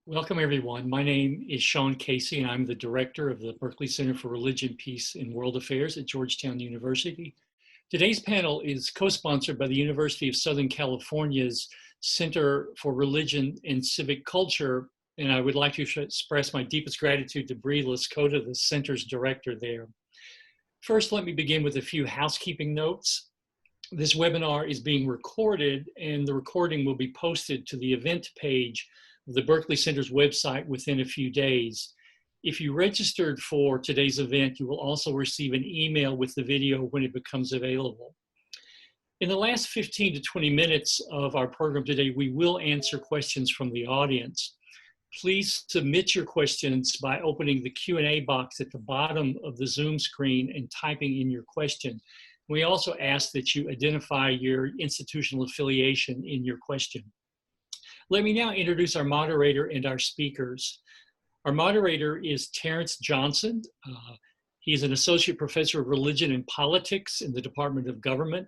Welcome, everyone. My name is Sean Casey, and I'm the director of the Berkley Center for Religion, Peace, and World Affairs at Georgetown University. Today's panel is co-sponsored by the University of Southern California's Center for Religion and Civic Culture, and I would like to express my deepest gratitude to Bree Lascota, the center's director there. First, let me begin with a few housekeeping notes. This webinar is being recorded, and the recording will be posted to the event page of the Berkley Center's website within a few days. If you registered for today's event, you will also receive an email with the video when it becomes available. In the last 15 to 20 minutes of our program today, we will answer questions from the audience. Please submit your questions by opening the Q&A box at the bottom of the Zoom screen and typing in your question. We also ask that you identify your institutional affiliation in your question. Let me now introduce our moderator and our speakers. Our moderator is Terrence Johnson. He is an associate professor of religion and politics in the Department of Government.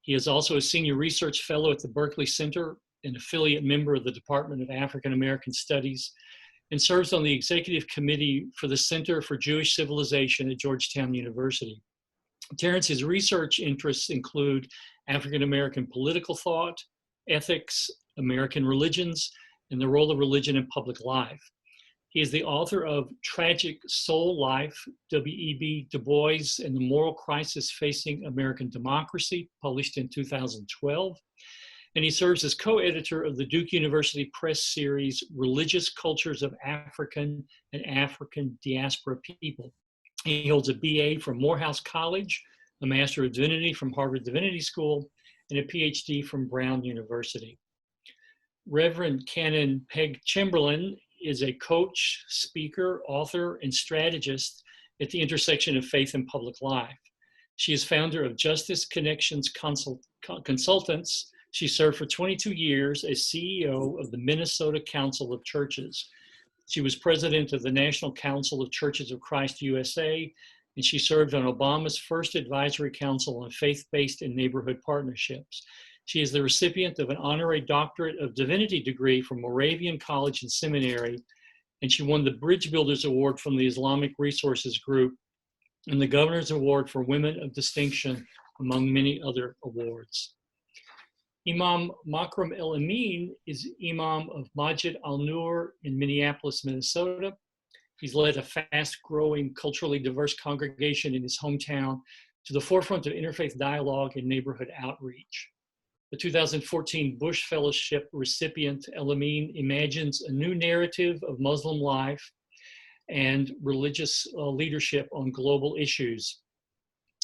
He is also a senior research fellow at the Berkley Center, an affiliate member of the Department of African American Studies, and serves on the executive committee for the Center for Jewish Civilization at Georgetown University. Terrence's research interests include African American political thought, ethics, American religions, and the role of religion in public life. He is the author of Tragic Soul Life, W.E.B. Du Bois and the Moral Crisis Facing American Democracy, published in 2012. And he serves as co-editor of the Duke University Press series, Religious Cultures of African and African Diaspora People. He holds a BA from Morehouse College, a Master of Divinity from Harvard Divinity School, and a PhD from Brown University. Reverend Canon Peg Chamberlain is a coach, speaker, author, and strategist at the intersection of faith and public life. She is founder of Justice Connections Consultants. She served for 22 years as CEO of the Minnesota Council of Churches. She was president of the National Council of Churches of Christ USA, and she served on Obama's first advisory council on faith-based and neighborhood partnerships. She is the recipient of an honorary doctorate of divinity degree from Moravian College and Seminary, and she won the Bridge Builders Award from the Islamic Resources Group and the Governor's Award for Women of Distinction, among many other awards. Imam Makram El-Amin is Imam of Masjid Al-Nur in Minneapolis, Minnesota. He's led a fast-growing, culturally diverse congregation in his hometown to the forefront of interfaith dialogue and neighborhood outreach. The 2014 Bush Fellowship recipient El-Amin imagines a new narrative of Muslim life and religious leadership on global issues,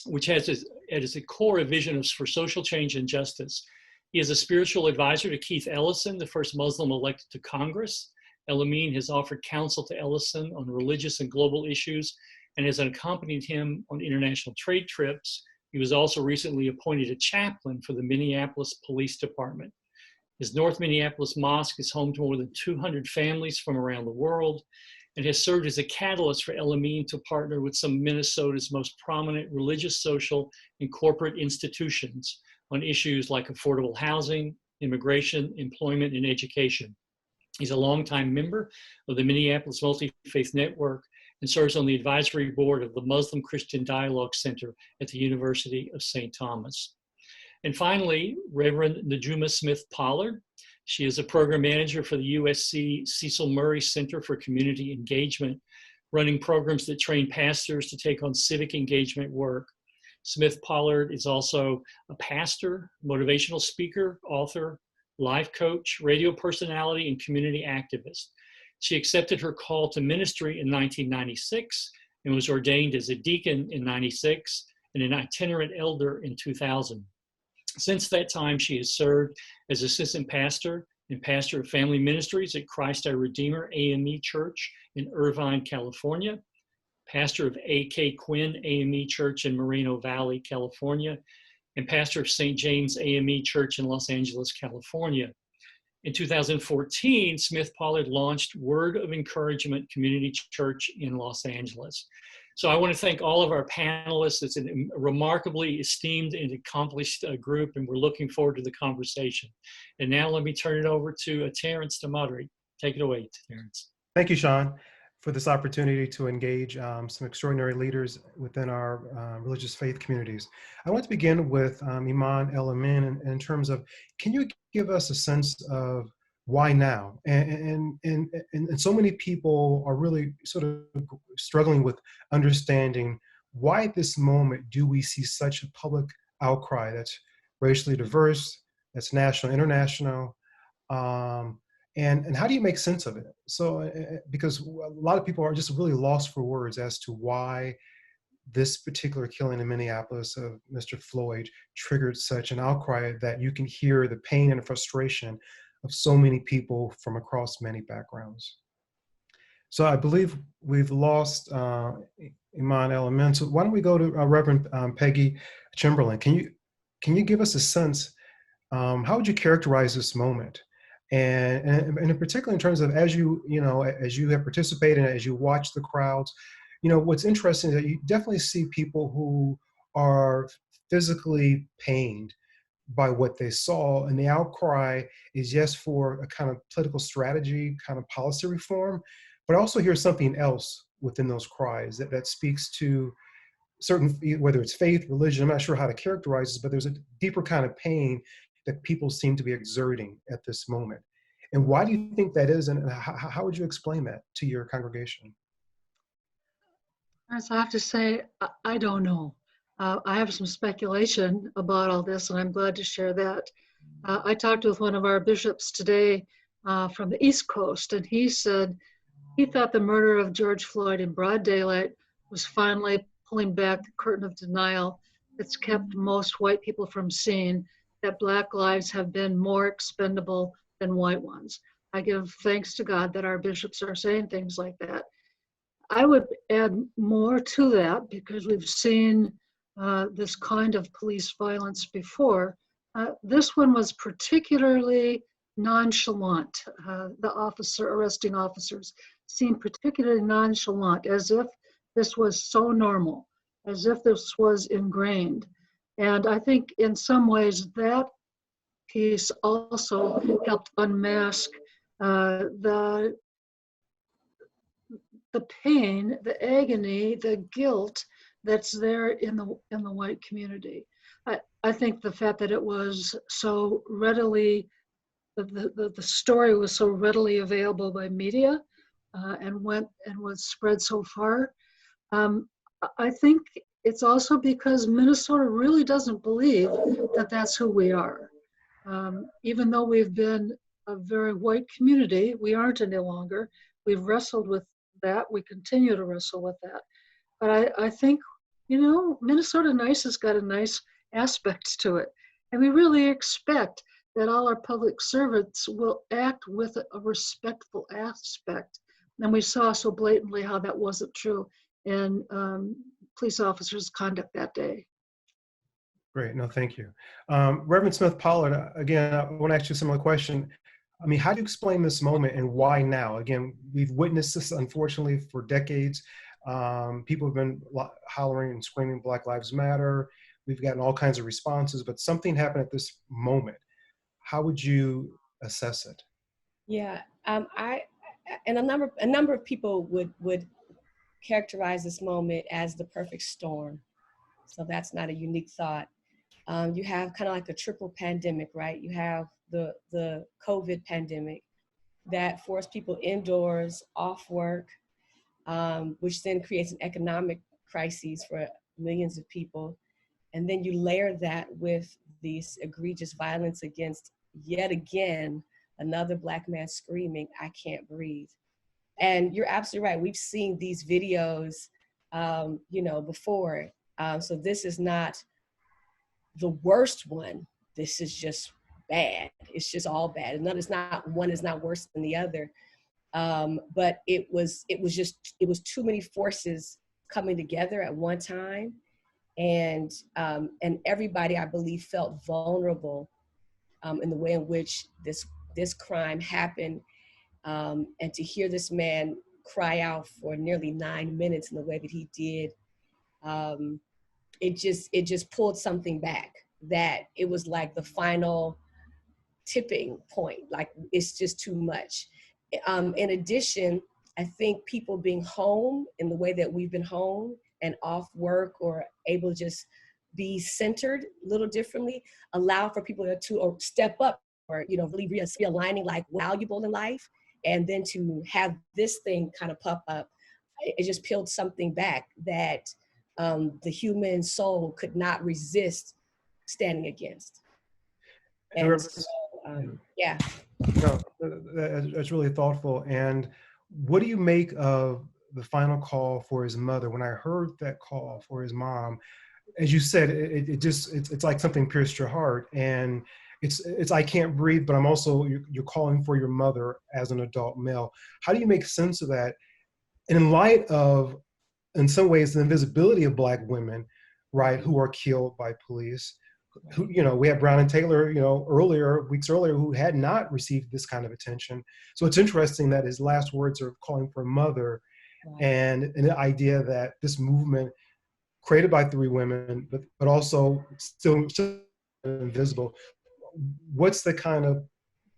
which has at its core a vision for social change and justice. He is a spiritual advisor to Keith Ellison, the first Muslim elected to Congress. El-Amin has offered counsel to Ellison on religious and global issues and has accompanied him on international trade trips. He was also recently appointed a chaplain for the Minneapolis Police Department. His North Minneapolis Mosque is home to more than 200 families from around the world and has served as a catalyst for El-Amin to partner with some of Minnesota's most prominent religious, social, and corporate institutions on issues like affordable housing, immigration, employment, and education. He's a longtime member of the Minneapolis Multi-Faith Network and serves on the advisory board of the Muslim Christian Dialogue Center at the University of St. Thomas. And finally, Reverend Najuma Smith-Pollard. She is a program manager for the USC Cecil Murray Center for Community Engagement, running programs that train pastors to take on civic engagement work. Smith-Pollard is also a pastor, motivational speaker, author, life coach, radio personality, and community activist. She accepted her call to ministry in 1996 and was ordained as a deacon in 96 and an itinerant elder in 2000. Since that time, she has served as assistant pastor and pastor of family ministries at Christ Our Redeemer AME Church in Irvine, California, pastor of A.K. Quinn AME Church in Moreno Valley, California, and pastor of St. James AME Church in Los Angeles, California. In 2014, Smith-Pollard launched Word of Encouragement Community Church in Los Angeles. So I want to thank all of our panelists. It's a remarkably esteemed and accomplished group, and we're looking forward to the conversation. And now let me turn it over to Terrence to moderate. Take it away, Terrence. Thank you, Sean, for this opportunity to engage some extraordinary leaders within our religious faith communities. I want to begin with Iman El-Amin in terms of, can you give us a sense of why now? And so many people are really sort of struggling with understanding why at this moment do we see such a public outcry that's racially diverse, that's national, international, and how do you make sense of it? So, because a lot of people are just really lost for words as to why this particular killing in Minneapolis of Mr. Floyd triggered such an outcry that you can hear the pain and frustration of so many people from across many backgrounds. So I believe we've lost Iman El-Amin. So why don't we go to Reverend Peggy Chamberlain? Can you give us a sense, how would you characterize this moment? And in particular, in terms of as you have participated and as you watch the crowds, what's interesting is that you definitely see people who are physically pained by what they saw, and the outcry is yes for a kind of political strategy, kind of policy reform, but also here's something else within those cries that speaks to certain, whether it's faith, religion, I'm not sure how to characterize this, but there's a deeper kind of pain that people seem to be exerting at this moment. And why do you think that is, and how would you explain that to your congregation? As I have to say, I don't know. I have some speculation about all this, and I'm glad to share that. I talked with one of our bishops today from the East Coast, and he said he thought the murder of George Floyd in broad daylight was finally pulling back the curtain of denial that's kept most white people from seeing that Black lives have been more expendable than white ones. I give thanks to God that our bishops are saying things like that. I would add more to that because we've seen this kind of police violence before. This one was particularly nonchalant. The arresting officers seemed particularly nonchalant, as if this was so normal, as if this was ingrained. And I think in some ways that piece also helped unmask the pain, the agony, the guilt that's there in the white community. I think the fact that it was so readily, the story was so readily available by media and was spread so far. I think it's also because Minnesota really doesn't believe that that's who we are. Even though we've been a very white community, we aren't any longer. We've wrestled with that. We continue to wrestle with that. But I think, Minnesota Nice has got a nice aspect to it. And we really expect that all our public servants will act with a respectful aspect. And we saw so blatantly how that wasn't true in police officers' conduct that day. Great, no, thank you. Reverend Smith-Pollard, again, I want to ask you a similar question. I mean, how do you explain this moment and why now? Again, we've witnessed this, unfortunately, for decades. People have been hollering and screaming Black Lives Matter. We've gotten all kinds of responses, but something happened at this moment. How would you assess it? Yeah, and a number of people would characterize this moment as the perfect storm. So that's not a unique thought. You have kind of like a triple pandemic, right? You have the COVID pandemic that forced people indoors, off work, which then creates an economic crisis for millions of people. And then you layer that with this egregious violence against, yet again, another Black man screaming, "I can't breathe." And you're absolutely right. We've seen these videos, before. So this is not the worst one. This is just bad. It's just all bad. And one is not worse than the other. But it was too many forces coming together at one time. And everybody, I believe, felt vulnerable in the way in which this crime happened. And to hear this man cry out for nearly 9 minutes in the way that he did, it just pulled something back, that it was like the final tipping point, like it's just too much. In addition, I think people being home in the way that we've been home and off work or able to just be centered a little differently, allow for people to step up or, you know, really realigning like valuable in life. And then to have this thing kind of pop up, it just peeled something back that the human soul could not resist standing against. And so, yeah. No, that's really thoughtful. And what do you make of the final call for his mother? When I heard that call for his mom, as you said, it's like something pierced your heart. And it's I can't breathe, but I'm also, you're calling for your mother as an adult male. How do you make sense of that? And in light of, in some ways, the invisibility of Black women, right, who are killed by police, who, you know, we had Brown and Taylor, you know, weeks earlier, who had not received this kind of attention. So it's interesting that his last words are calling for a mother, and the idea that this movement created by 3 women, but also still invisible. What's the kind of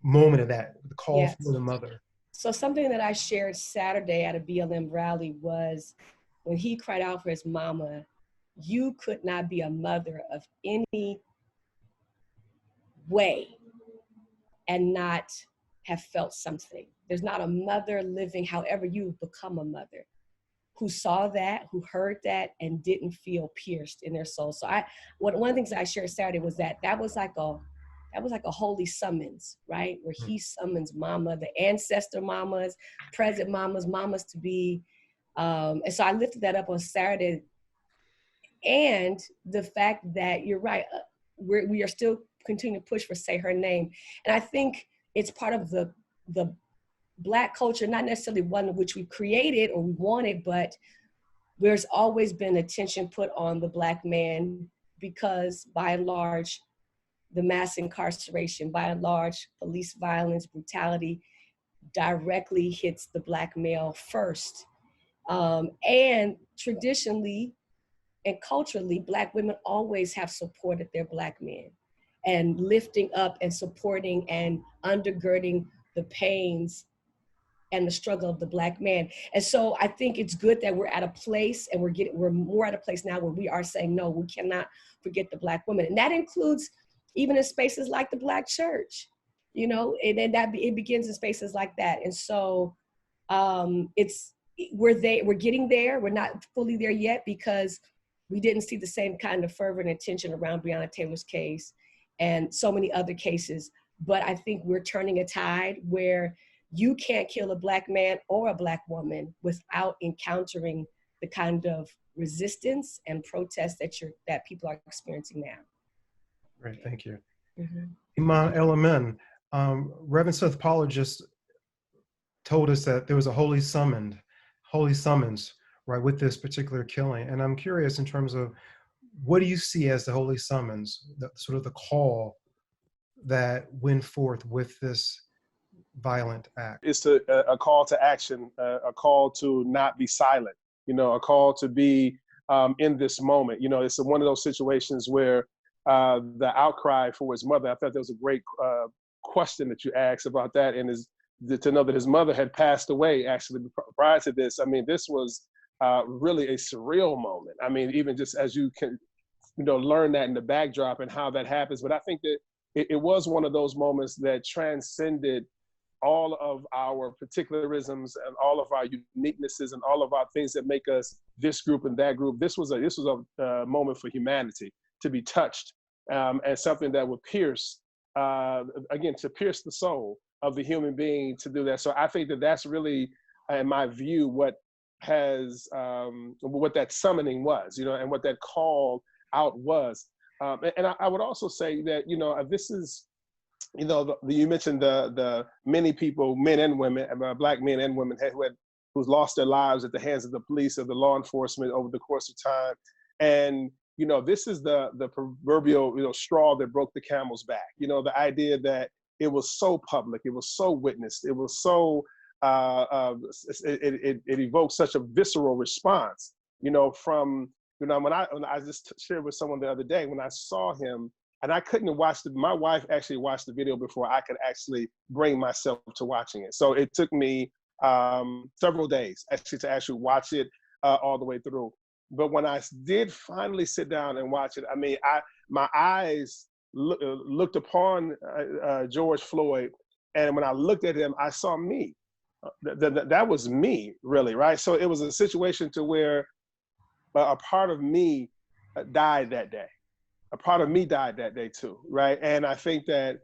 moment of that, the call for the mother? So something that I shared Saturday at a BLM rally was when he cried out for his mama, you could not be a mother of any way and not have felt something. There's not a mother living, however you've become a mother, who saw that, who heard that, and didn't feel pierced in their soul. So one of the things I shared Saturday was that was like a holy summons, right? Where he summons mama, the ancestor mamas, present mamas, mamas to be. And so I lifted that up on Saturday. And the fact that you're right, we are still continuing to push for Say Her Name. And I think it's part of the Black culture, not necessarily one which we created or we wanted, but there's always been attention put on the Black man because by and large, the mass incarceration, by and large, police violence, brutality directly hits the Black male first. And traditionally and culturally, Black women always have supported their Black men and lifting up and supporting and undergirding the pains and the struggle of the Black man. And so I think it's good that we're at a place, and we're more at a place now where we are saying, no, we cannot forget the Black women. And that includes even in spaces like the Black church, you know, and it begins in spaces like that. And so we're getting there. We're not fully there yet because we didn't see the same kind of fervor and attention around Breonna Taylor's case and so many other cases. But I think we're turning a tide where you can't kill a Black man or a Black woman without encountering the kind of resistance and protest that people are experiencing now. Great, thank you. Mm-hmm. Iman El-Amin, Reverend Smith-Pollard just told us that there was a holy summons, right, with this particular killing. And I'm curious in terms of, what do you see as the holy summons, the sort of the call that went forth with this violent act? It's a call to action, a call to not be silent, you know, a call to be in this moment. You know, it's one of those situations where the outcry for his mother, I thought there was a great question that you asked about that, and to know that his mother had passed away actually prior to this. I mean, this was really a surreal moment. I mean, even just as you can, you know, learn that in the backdrop and how that happens. But I think that it was one of those moments that transcended all of our particularisms and all of our uniquenesses and all of our things that make us this group and that group. This was a moment for humanity to be touched, and something that would pierce, again, to pierce the soul of the human being, to do that. So I think that that's really, in my view, what that summoning was, you know, and what that call out was. And I would also say that, you know, this is, you know, you mentioned the many people, men and women, Black men and women who's lost their lives at the hands of the police or the law enforcement over the course of time. And, you know, this is the proverbial, you know, straw that broke the camel's back. You know, the idea that it was so public, it was so witnessed, it was so, it evoked such a visceral response, you know, from, you know, when I just shared with someone the other day, when I saw him, And I couldn't watch my wife actually watched the video before I could actually bring myself to watching it. So it took me several days actually to actually watch it all the way through. But when I did finally sit down and watch it, I mean, my eyes looked upon George Floyd, and when I looked at him, I saw me. That was me, really, right? So it was a situation to where a part of me died that day. A part of me died that day too, right? And I think that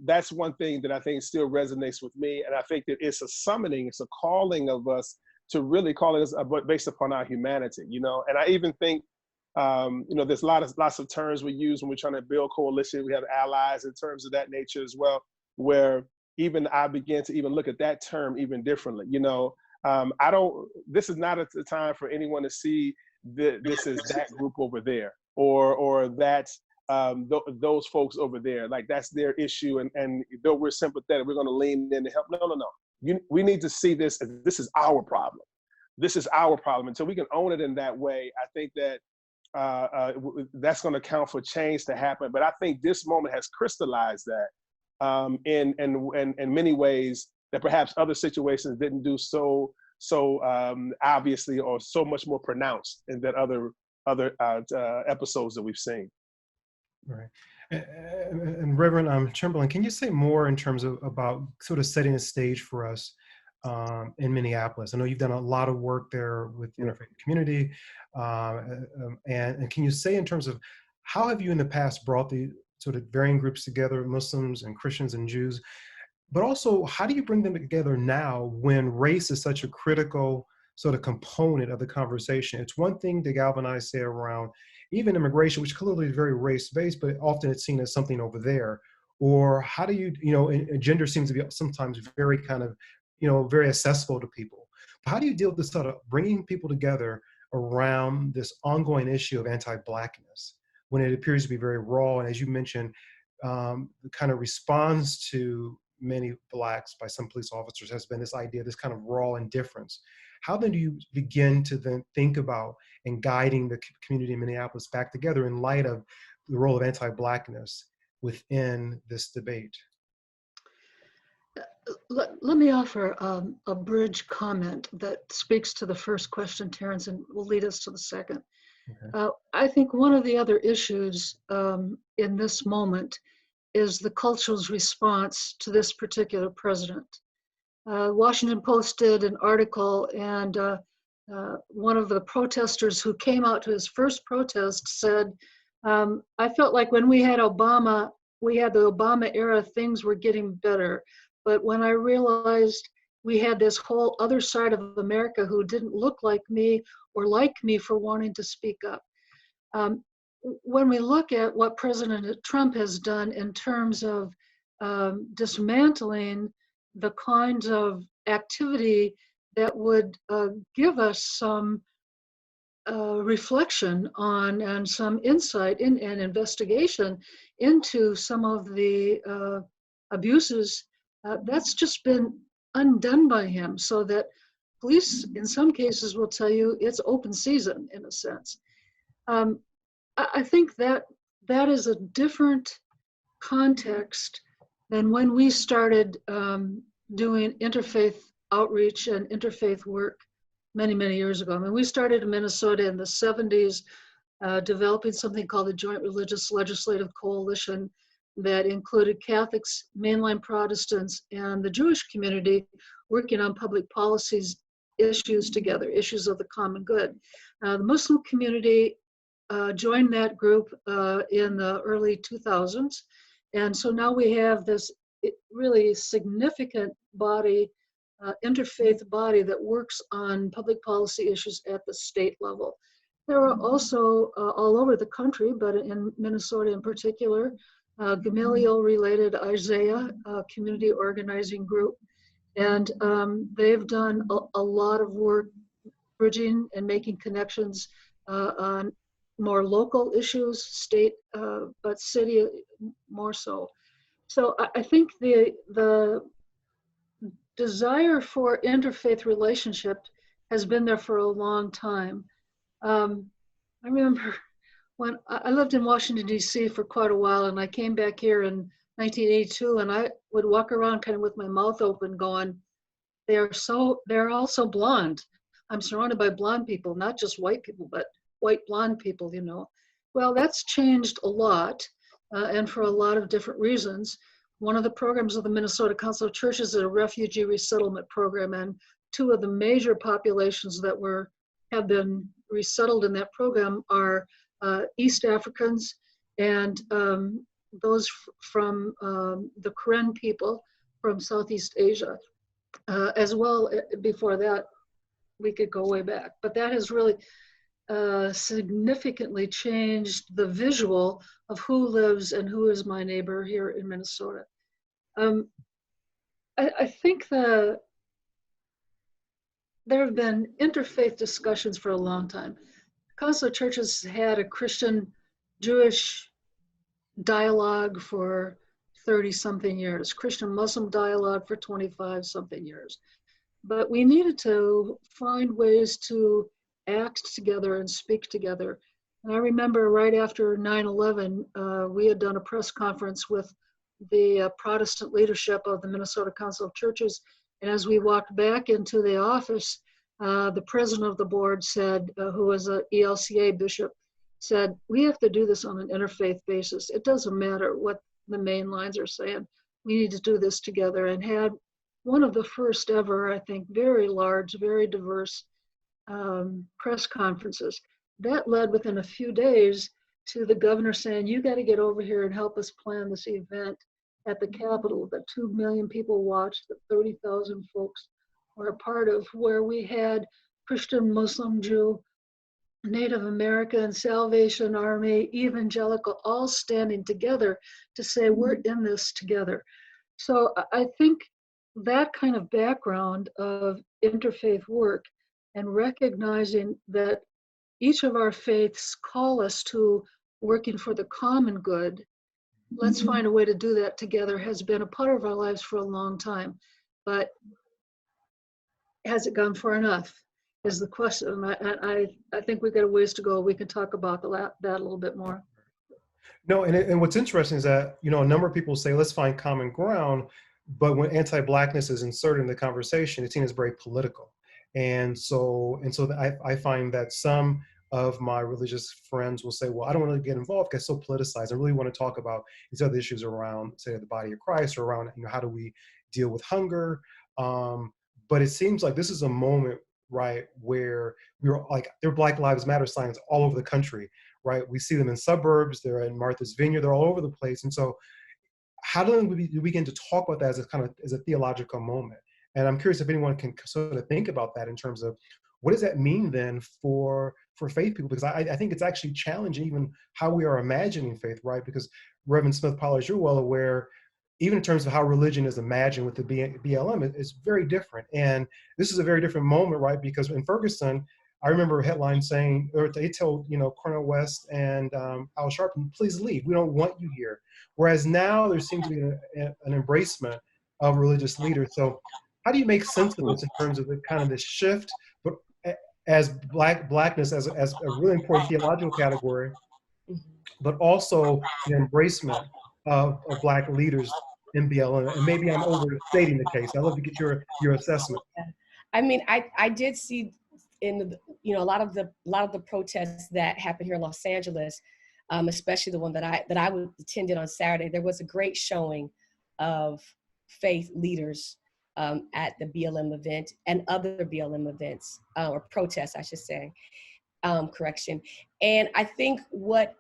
that's one thing that I think still resonates with me. And I think that it's a summoning, it's a calling of us to really calling us based upon our humanity, you know? And I even think, you know, there's lots of terms we use when we're trying to build coalition. We have allies in terms of that nature as well, where even I began to even look at that term even differently. You know, this is not a time for anyone to see this is that group over there, or that those folks over there, like that's their issue. And though we're sympathetic, we're going to lean in to help. No. We need to see this as this is our problem. This is our problem. Until we can own it in that way, I think that that's going to count for change to happen. But I think this moment has crystallized that in many ways that perhaps other situations didn't do so obviously or so much more pronounced in that other episodes that we've seen. Right. And Reverend Chamberlain, can you say more in terms of about sort of setting the stage for us in Minneapolis? I know you've done a lot of work there with the interfaith community. And can you say in terms of how have you in the past brought the sort of varying groups together, Muslims and Christians and Jews, but also how do you bring them together now when race is such a critical sort of component of the conversation? It's one thing to galvanize, say, around even immigration, which clearly is very race-based, but often it's seen as something over there. Or how do you, and gender seems to be sometimes very kind of, very accessible to people. But how do you deal with this sort of bringing people together around this ongoing issue of anti-Blackness when it appears to be very raw? And as you mentioned, the kind of response to many Blacks by some police officers has been this idea, this kind of raw indifference. How then do you begin to then think about and guiding the community in Minneapolis back together in light of the role of anti-Blackness within this debate? Let me offer a bridge comment that speaks to the first question, Terrence, and will lead us to the second. Okay. I think one of the other issues in this moment is the culture's response to this particular president. Washington Post did an article, and one of the protesters who came out to his first protest said, I felt like when we had the Obama era, things were getting better. But when I realized we had this whole other side of America who didn't look like me or like me for wanting to speak up. When we look at what President Trump has done in terms of dismantling the kinds of activity that would give us some reflection on and some insight and investigation into some of the abuses, that's just been undone by him, so that police in some cases will tell you it's open season in a sense. I think that is a different context than when we started doing interfaith outreach and interfaith work many, many years ago. I mean, we started in Minnesota in the 70s, developing something called the Joint Religious Legislative Coalition that included Catholics, mainline Protestants, and the Jewish community working on public policies issues together, issues of the common good. The Muslim community joined that group in the early 2000s. And so now we have this really significant body, interfaith body that works on public policy issues at the state level. There are also all over the country, but in Minnesota in particular, Gamaliel-related Isaiah community organizing group. And they've done a lot of work bridging and making connections on more local issues, state, but city more so. So I think the desire for interfaith relationship has been there for a long time. I remember when I lived in Washington, D.C. for quite a while, and I came back here in 1982, and I would walk around kind of with my mouth open going, they're all so blonde. I'm surrounded by blonde people, not just white people, but white blonde people, you know. Well, that's changed a lot, and for a lot of different reasons. One of the programs of the Minnesota Council of Churches is a refugee resettlement program, and two of the major populations that have been resettled in that program are East Africans and those from the Karen people from Southeast Asia. As well, before that, we could go way back. But that has really significantly changed the visual of who lives and who is my neighbor here in Minnesota. I think there have been interfaith discussions for a long time. The Council of Churches had a Christian-Jewish dialogue for 30-something years, Christian-Muslim dialogue for 25-something years. But we needed to find ways to act together and speak together. And I remember right after 9/11, we had done a press conference with the Protestant leadership of the Minnesota Council of Churches. And as we walked back into the office, the president of the board said, who was an ELCA bishop, said, we have to do this on an interfaith basis. It doesn't matter what the main lines are saying. We need to do this together, and had one of the first ever, I think, very large, very diverse press conferences. That led within a few days to the governor saying, you got to get over here and help us plan this event at the Capitol that 2 million people watched, that 30,000 folks were a part of, where we had Christian, Muslim, Jew, Native American, Salvation Army, evangelical, all standing together to say, we're in this together. So I think that kind of background of interfaith work and recognizing that each of our faiths call us to working for the common good, let's find a way to do that together, has been a part of our lives for a long time. But has it gone far enough is the question. I think we've got a ways to go. We can talk about that a little bit more. No, and what's interesting is that, you know, a number of people say, let's find common ground, but when anti-Blackness is inserted in the conversation, it's seen as very political. And so I find that some of my religious friends will say, well, I don't want to get involved because it's so politicized. I really want to talk about these other issues around, say, the body of Christ, or around, you know, how do we deal with hunger? But it seems like this is a moment, right, where we're like, there are Black Lives Matter signs all over the country, right? We see them in suburbs, they're in Martha's Vineyard, they're all over the place. And so how do we begin to talk about that as a kind of as a theological moment? And I'm curious if anyone can sort of think about that in terms of what does that mean then for faith people? Because I think it's actually challenging even how we are imagining faith, right? Because Reverend Smith-Pollard, as you're well aware, even in terms of how religion is imagined with the BLM, it's very different. And this is a very different moment, right? Because in Ferguson, I remember a headline saying, or they told, you know, Cornel West and Al Sharpton, please leave, we don't want you here. Whereas now there seems to be an embracement of religious leaders. So how do you make sense of this in terms of the kind of this shift, but as Blackness as a really important theological category, but also the embracement of Black leaders in BLM? And maybe I'm overstating the case. I'd love to get your assessment. I mean, I did see in a lot of the protests that happened here in Los Angeles, especially the one that I attended on Saturday. There was a great showing of faith leaders at the BLM event and other BLM events, or protests, I should say, correction. And I think what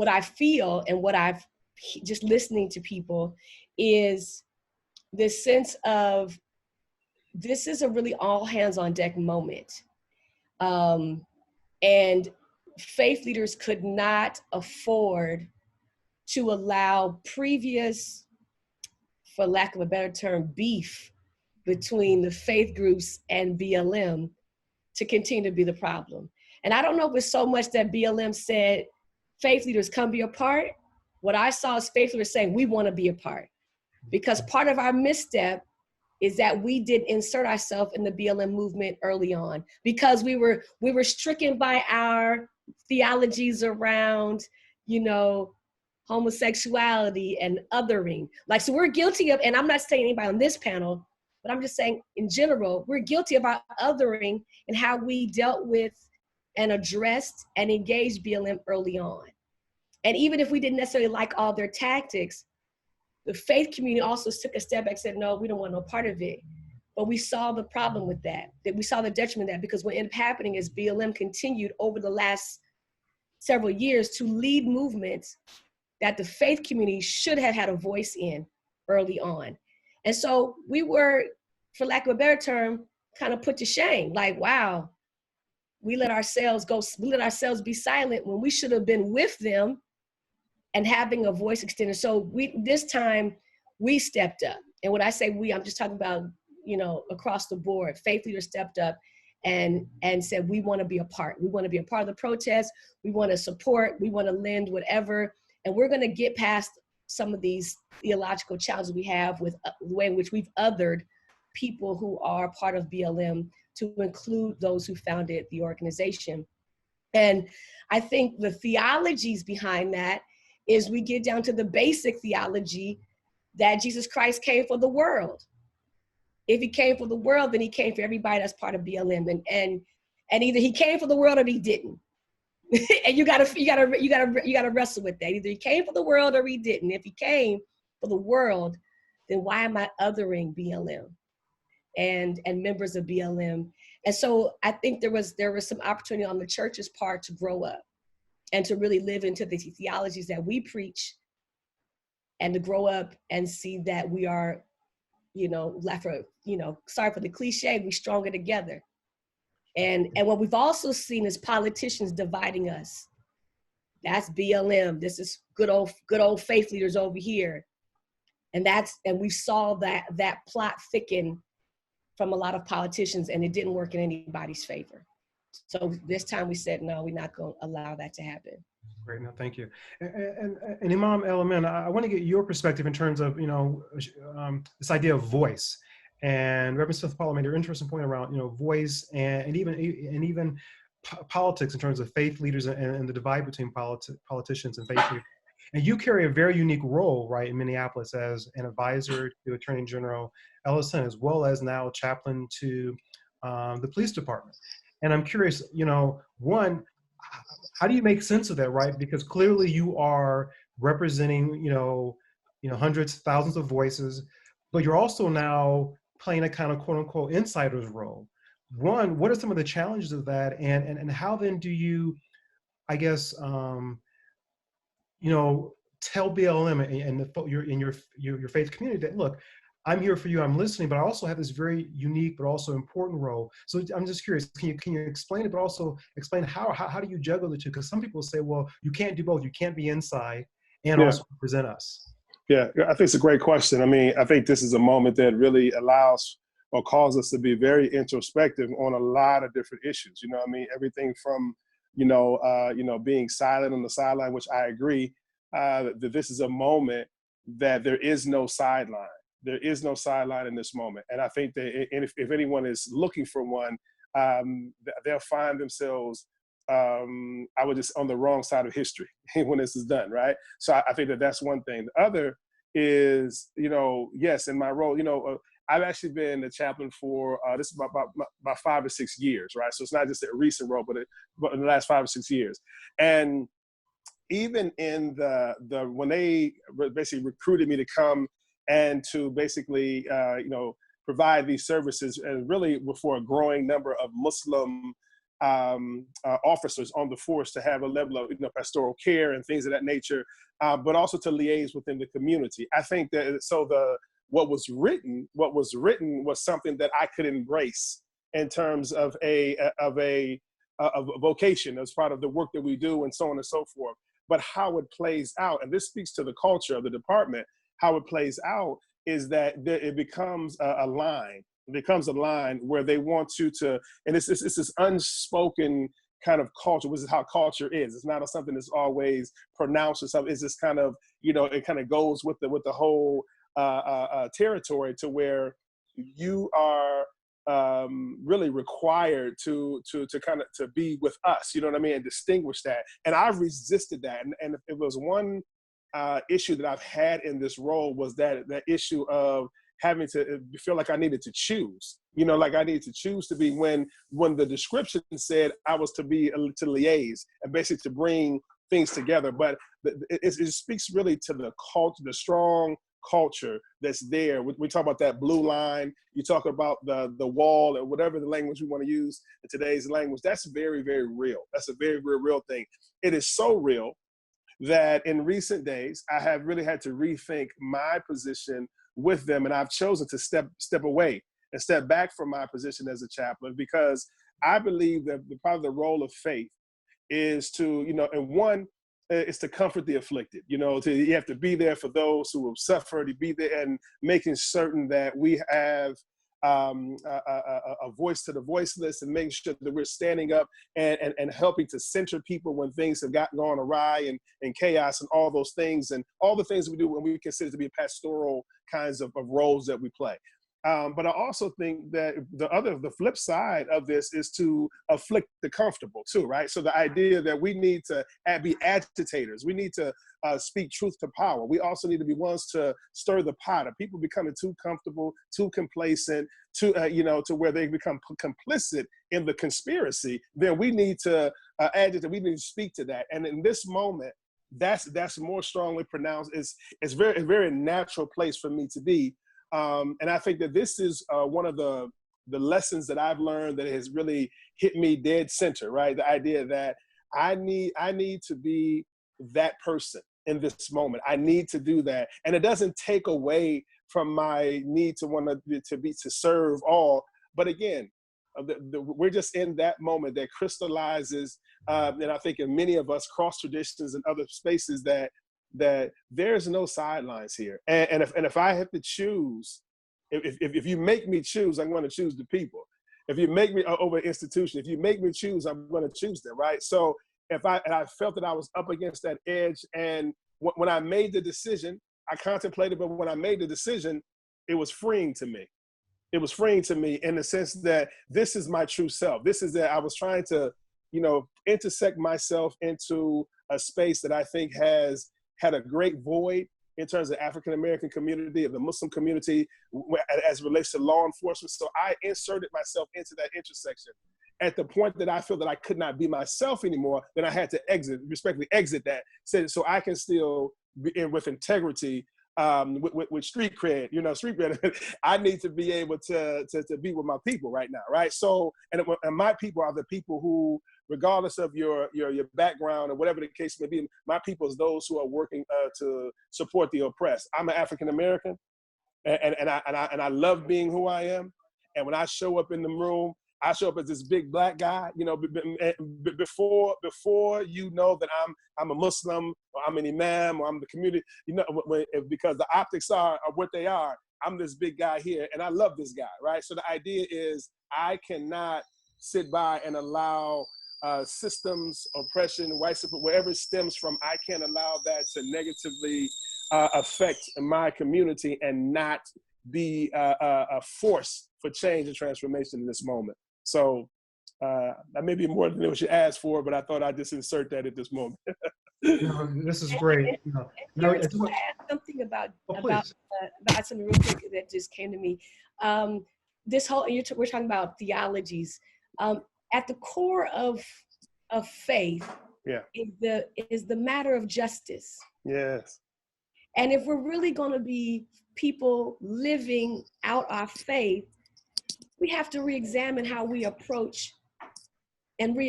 I feel and what I've just listening to people is this sense of this is a really all hands on deck moment. And faith leaders could not afford to allow previous, for lack of a better term, beef between the faith groups and BLM to continue to be the problem. And I don't know if it's so much that BLM said, faith leaders come be a part. What I saw is faith leaders saying, we want to be a part. Because part of our misstep is that we did insert ourselves in the BLM movement early on, because we were stricken by our theologies around, you know, homosexuality and othering. Like, so we're guilty of, and I'm not saying anybody on this panel, but I'm just saying in general, we're guilty of our othering and how we dealt with and addressed and engaged BLM early on. And even if we didn't necessarily like all their tactics, the faith community also took a step back and said, no, we don't want no part of it. But we saw the problem with that we saw the detriment of that, because what ended up happening is BLM continued over the last several years to lead movements that the faith community should have had a voice in early on. And so we were, for lack of a better term, kind of put to shame. Like, wow, we let ourselves be silent when we should have been with them and having a voice extended. So this time we stepped up. And when I say we, I'm just talking about, you know, across the board. Faith leaders stepped up and said, we want to be a part. We want to be a part of the protest. We want to support. We want to lend whatever. And we're going to get past some of these theological challenges we have with the way in which we've othered people who are part of BLM, to include those who founded the organization. And I think the theologies behind that is we get down to the basic theology that Jesus Christ came for the world. If he came for the world, then he came for everybody that's part of BLM. And either he came for the world or he didn't. And you gotta wrestle with that. Either he came for the world or he didn't. If he came for the world, then why am I othering BLM and members of BLM? And so I think there was some opportunity on the church's part to grow up and to really live into the theologies that we preach, and to grow up and see that we are, you know, sorry for the cliche, we stronger together. And what we've also seen is politicians dividing us. That's BLM. This is good old faith leaders over here. And we saw that plot thicken from a lot of politicians, and it didn't work in anybody's favor. So this time we said, no, we're not going to allow that to happen. Great, no, thank you. And Imam El-Amin, I want to get your perspective in terms of, you know, this idea of voice. And Reverend Smith-Pollard made an interesting point around, you know, voice and even politics in terms of faith leaders and the divide between politicians and faith leaders. And you carry a very unique role, right, in Minneapolis as an advisor to Attorney General Ellison, as well as now chaplain to the police department. And I'm curious, you know, one, how do you make sense of that, right? Because clearly you are representing, you know, hundreds, thousands of voices, but you're also now playing a kind of quote unquote insider's role. One, what are some of the challenges of that? And how then do you, I guess, you know, tell BLM and your faith community that, look, I'm here for you, I'm listening, but I also have this very unique but also important role. So I'm just curious, can you explain it, but also explain how do you juggle the two? Because some people say, well, you can't do both. You can't be inside and also represent us. Yeah, I think it's a great question. I mean, I think this is a moment that really allows or calls us to be very introspective on a lot of different issues. You know what I mean? Everything from, being silent on the sideline, which I agree, that this is a moment that there is no sideline. There is no sideline in this moment. And I think that if anyone is looking for one, they'll find themselves, I would just on the wrong side of history when this is done, right? So I think that that's one thing. The other is, yes, in my role, I've actually been a chaplain for, this is about 5 or 6 years, right? So it's not just a recent role, but in the last 5 or 6 years. And even in the when they basically recruited me to come and to basically, provide these services, and really for a growing number of Muslim officers on the force to have a level of pastoral care and things of that nature, but also to liaise within the community. I think that what was written was something that I could embrace in terms of a vocation as part of the work that we do and so on and so forth. But how it plays out, and this speaks to the culture of the department, how it plays out is that it becomes a line. It becomes a line where they want you to, and it's this unspoken kind of culture, which is how culture is. It's not something that's always pronounced or something. It's just kind of, it kind of goes with the whole territory, to where you are really required to kind of to be with us, you know what I mean, and distinguish that. And I've resisted that. And if it was one issue that I've had in this role, was that issue of having to feel like I needed to choose, you know, like I needed to choose to be, when the description said I was to be to liaise and basically to bring things together. But it speaks really to the culture, the strong culture that's there. We talk about that blue line, you talk about the wall, or whatever the language we want to use in today's language. That's very, very real. That's a very, very real thing. It is so real that in recent days, I have really had to rethink my position with them. And I've chosen to step away and step back from my position as a chaplain, because I believe that probably the role of faith is to, you know, and one is to comfort the afflicted, you know, you have to be there for those who have suffered, to be there and making certain that we have a voice to the voiceless, and making sure that we're standing up and helping to center people when things have gone awry and chaos and all those things, and all the things we do when we consider to be pastoral kinds of roles that we play. But I also think that the flip side of this is to afflict the comfortable too, right? So the idea that we need to be agitators, we need to speak truth to power. We also need to be ones to stir the pot of people becoming too comfortable, too complacent, to where they become complicit in the conspiracy. Then we need to agitate. We need to speak to that. And in this moment, that's more strongly pronounced. It's very, a very natural place for me to be. And I think that this is one of the lessons that I've learned that has really hit me dead center, right? The idea that I need to be that person in this moment. I need to do that. And it doesn't take away from my need to serve all. But again, we're just in that moment that crystallizes, and I think in many of us cross traditions and other spaces, that there's no sidelines here. And if I have to choose, if you make me choose, I'm going to choose the people. If you make me over an institution, if you make me choose, I'm going to choose them, right? So I felt that I was up against that edge, and when I made the decision, I contemplated, but when I made the decision, it was freeing to me. It was freeing to me in the sense that this is my true self. This is that I was trying to, intersect myself into a space that I think has had a great void in terms of African-American community, of the Muslim community, as it relates to law enforcement. So I inserted myself into that intersection. At the point that I feel that I could not be myself anymore, then I had to respectfully exit that, so I can still be in with integrity, with street cred, street cred. I need to be able to be with my people right now, right? So, and my people are the people who, regardless of your background or whatever the case may be, my people is those who are working to support the oppressed. I'm an African American, and I love being who I am. And when I show up in the room, I show up as this big black guy, before you know that I'm a Muslim, or I'm an imam, or I'm the community, because the optics are what they are. I'm this big guy here, and I love this guy, right? So the idea is I cannot sit by and allow systems, oppression, white supremacy, wherever it stems from, I can't allow that to negatively affect my community and not be a force for change and transformation in this moment. So that may be more than what you asked for, but I thought I'd just insert that at this moment. This is great. I want to ask something about something real quick that just came to me. This whole, we're talking about theologies. At the core of faith, is the matter of justice. Yes. And if we're really going to be people living out our faith, we have to re-examine how we approach and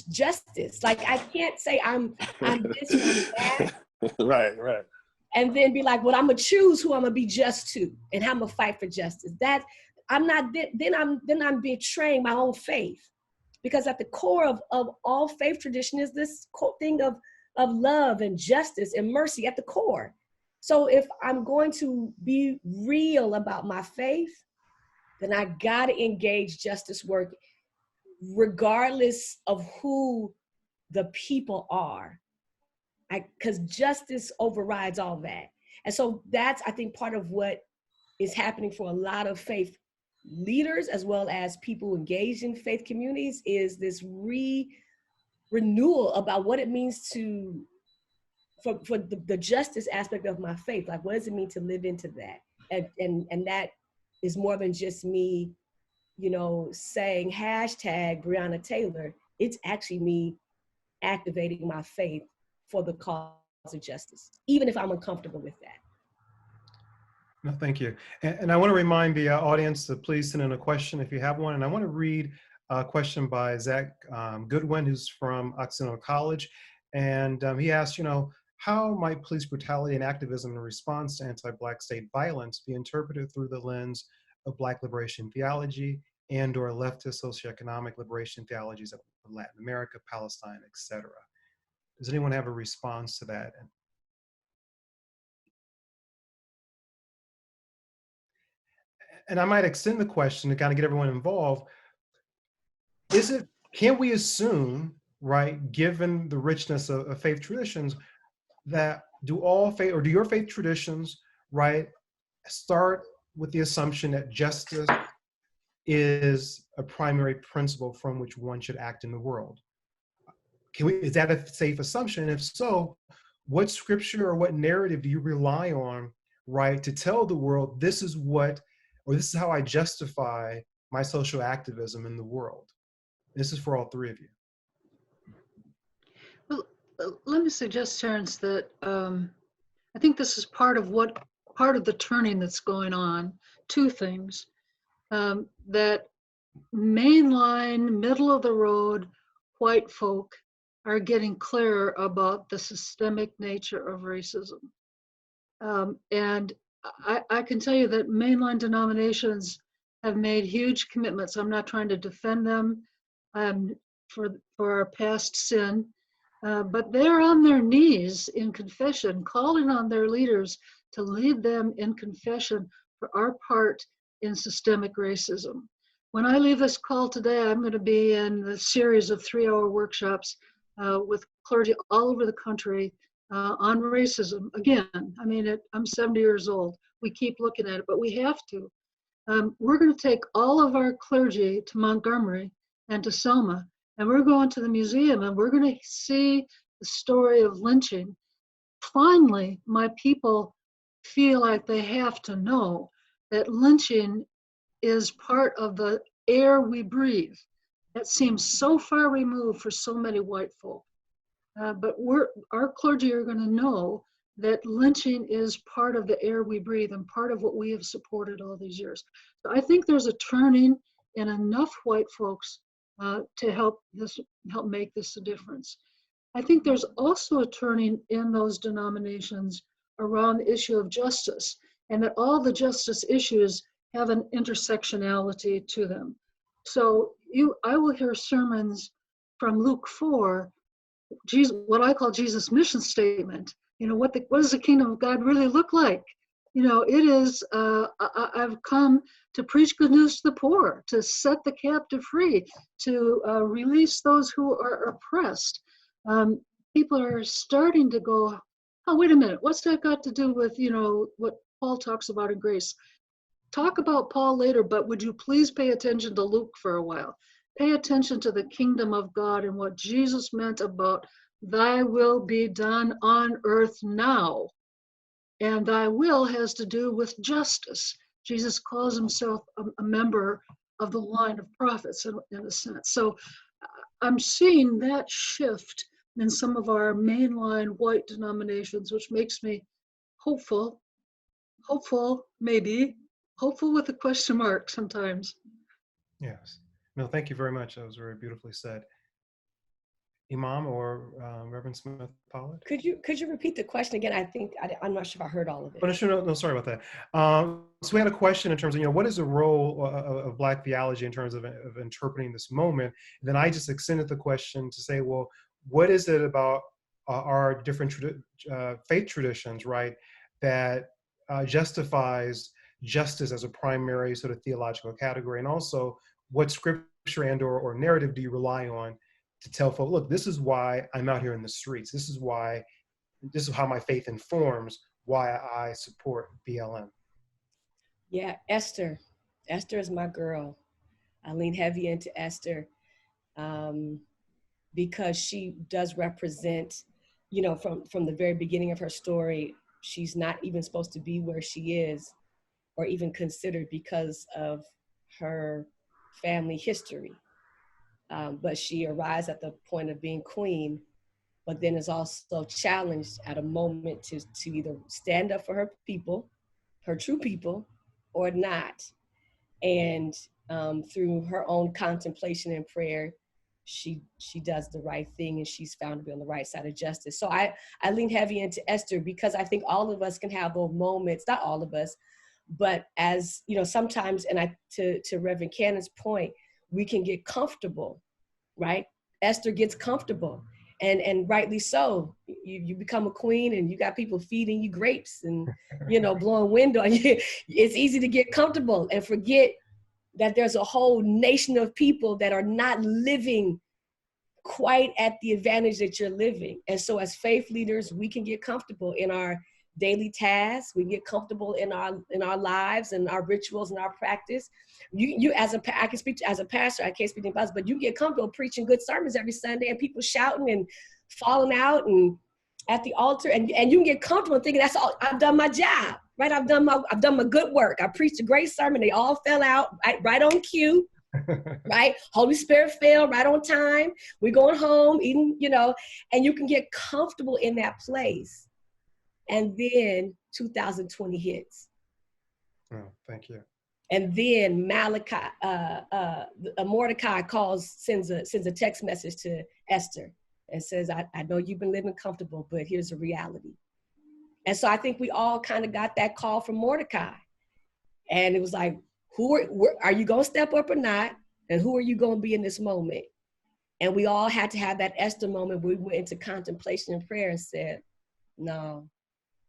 justice. Like, I can't say I'm this or that. Right. And then be like, well, I'm gonna choose who I'm gonna be just to, and how I'm gonna fight for justice. That I'm not. Then I'm betraying my own faith, because at the core of all faith tradition is this thing of love and justice and mercy at the core. So if I'm going to be real about my faith, then I gotta engage justice work, regardless of who the people are. Because justice overrides all that. And so that's, I think, part of what is happening for a lot of faith leaders as well as people engaged in faith communities is this renewal about what it means to, for the justice aspect of my faith. Like, what does it mean to live into that? And that is more than just me, you know, saying hashtag Breonna Taylor. It's actually me activating my faith for the cause of justice, even if I'm uncomfortable with that. No, thank you. And I want to remind the audience to please send in a question if you have one. And I want to read a question by Zach Goodwin, who's from Occidental College. And he asked, you know, how might police brutality and activism in response to anti-Black state violence be interpreted through the lens of Black liberation theology and or leftist socioeconomic liberation theologies of Latin America, Palestine, etc.? Does anyone have a response to that? And I might extend the question to kind of get everyone involved. Can we assume, right, given the richness of faith traditions, that do your faith traditions, right, start with the assumption that justice is a primary principle from which one should act in the world? Is that a safe assumption? And if so, what scripture or what narrative do you rely on, right, to tell the world this is how I justify my social activism in the world? This is for all three of you. Well, let me suggest, Terrence, that I think this is part of the turning that's going on. Two things. That mainline, middle of the road, white folk are getting clearer about the systemic nature of racism. And I can tell you that mainline denominations have made huge commitments. I'm not trying to defend them for our past sin, but they're on their knees in confession, calling on their leaders to lead them in confession for our part in systemic racism. When I leave this call today, I'm going to be in the series of 3-hour workshops with clergy all over the country on racism. Again, I mean, I'm 70 years old. We keep looking at it, but we have to. We're going to take all of our clergy to Montgomery and to Selma, and we're going to the museum, and we're going to see the story of lynching. Finally, my people feel like they have to know that lynching is part of the air we breathe. That seems so far removed for so many white folk. But our clergy are going to know that lynching is part of the air we breathe and part of what we have supported all these years. So I think there's a turning in enough white folks to help make this a difference. I think there's also a turning in those denominations around the issue of justice, and that all the justice issues have an intersectionality to them. So I will hear sermons from Luke 4, Jesus, what I call Jesus' mission statement. You know, what does the kingdom of God really look like? You know, it is, I've come to preach good news to the poor, to set the captive free, to release those who are oppressed. People are starting to go, oh, wait a minute, what's that got to do with, you know, what Paul talks about in grace? Talk about Paul later, but would you please pay attention to Luke for a while? Pay attention to the kingdom of God and what Jesus meant about thy will be done on earth now. And thy will has to do with justice. Jesus calls himself a member of the line of prophets in a sense. So I'm seeing that shift in some of our mainline white denominations, which makes me hopeful maybe, hopeful with a question mark sometimes. Yes. No, thank you very much. That was very beautifully said. Imam or Reverend Smith-Pollard? Could you repeat the question again? I think I'm not sure if I heard all of it. Oh, no, sorry about that. So we had a question in terms of, you know, what is the role of Black theology in terms of interpreting this moment? And then I just extended the question to say, well, what is it about our different faith traditions, right, that justifies justice as a primary sort of theological category? And also, what scripture and or narrative do you rely on to tell folks, look, this is why I'm out here in the streets. This is how my faith informs why I support BLM. Yeah, Esther, Esther is my girl. I lean heavy into Esther because she does represent, you know, from the very beginning of her story, she's not even supposed to be where she is or even considered because of her family history. But she arrives at the point of being queen, but then is also challenged at a moment to either stand up for her people, her true people, or not. And through her own contemplation and prayer, she does the right thing, and she's found to be on the right side of justice. So I lean heavy into Esther because I think all of us can have those moments, not all of us, but as you know, sometimes, and to Reverend Cannon's point, we can get comfortable, right? Esther gets comfortable, and rightly so. You become a queen and you got people feeding you grapes and, you know, blowing wind on you. It's easy to get comfortable and forget that there's a whole nation of people that are not living quite at the advantage that you're living. And so as faith leaders, we can get comfortable in our daily tasks. We can get comfortable in our lives and our rituals and our practice. You as I can speak as a pastor, I can't speak in class, but you get comfortable preaching good sermons every Sunday and people shouting and falling out and at the altar, and you can get comfortable thinking that's all, I've done my job, right? I've done my good work. I preached a great sermon. They all fell out right on cue. Right? Holy Spirit fell right on time. We're going home, eating, you know, and you can get comfortable in that place. And then 2020 hits. Oh, thank you. And then Mordecai sends a text message to Esther and says, I know you've been living comfortable, but here's the reality. And so I think we all kind of got that call from Mordecai. And it was like, are you going to step up or not? And who are you going to be in this moment? And we all had to have that Esther moment where we went into contemplation and prayer and said, no,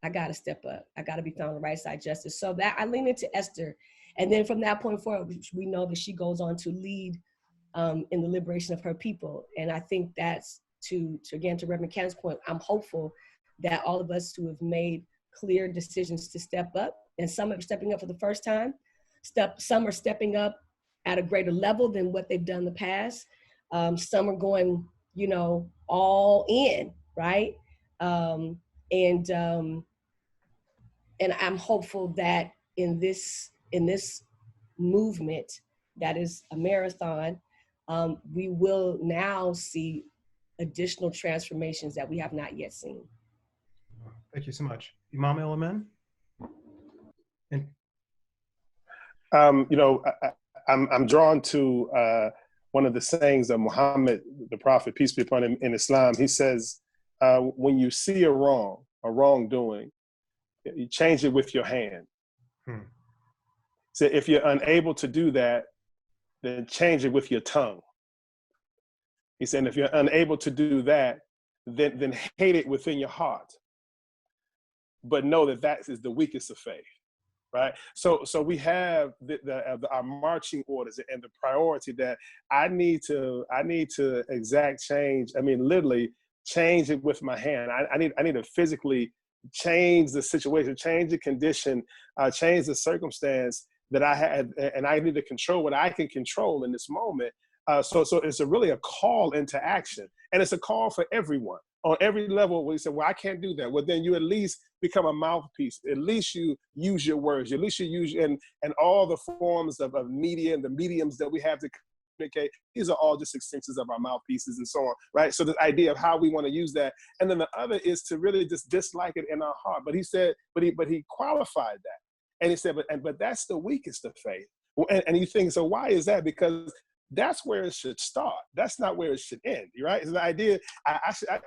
I got to step up. I got to be found on the right side of justice. So that I lean into Esther. And then from that point forward, we know that she goes on to lead in the liberation of her people. And I think that's to Reverend Cannon's point, I'm hopeful that all of us who have made clear decisions to step up, and some are stepping up for the first time, some are stepping up at a greater level than what they've done in the past. Some are going, you know, all in, right? And I'm hopeful that in this movement that is a marathon, we will now see additional transformations that we have not yet seen. Thank you so much. Imam El-Amin? You know, I'm drawn to one of the sayings of Muhammad, the Prophet, peace be upon him, in Islam. He says, when you see a wrongdoing, you change it with your hand. So if you're unable to do that, then change it with your tongue. He said, if you're unable to do that, then hate it within your heart. But know that is the weakest of faith. Right. So we have our marching orders and the priority that I need to exact change. I mean, literally change it with my hand. I need to physically change the situation, change the condition, change the circumstance that I had, and I need to control what I can control in this moment. So it's really a call into action, and it's a call for everyone on every level. Where you say, well, I can't do that. Well, then you at least become a mouthpiece. At least you use your words. At least you use and all the forms of media and the mediums that we have to communicate. These are all just extensions of our mouthpieces and so on, right? So the idea of how we want to use that, and then the other is to really just dislike it in our heart. But he said, but he qualified that, and he said, but that's the weakest of faith. And you think, so why is that? Because that's where it should start. That's not where it should end, right? It's the idea,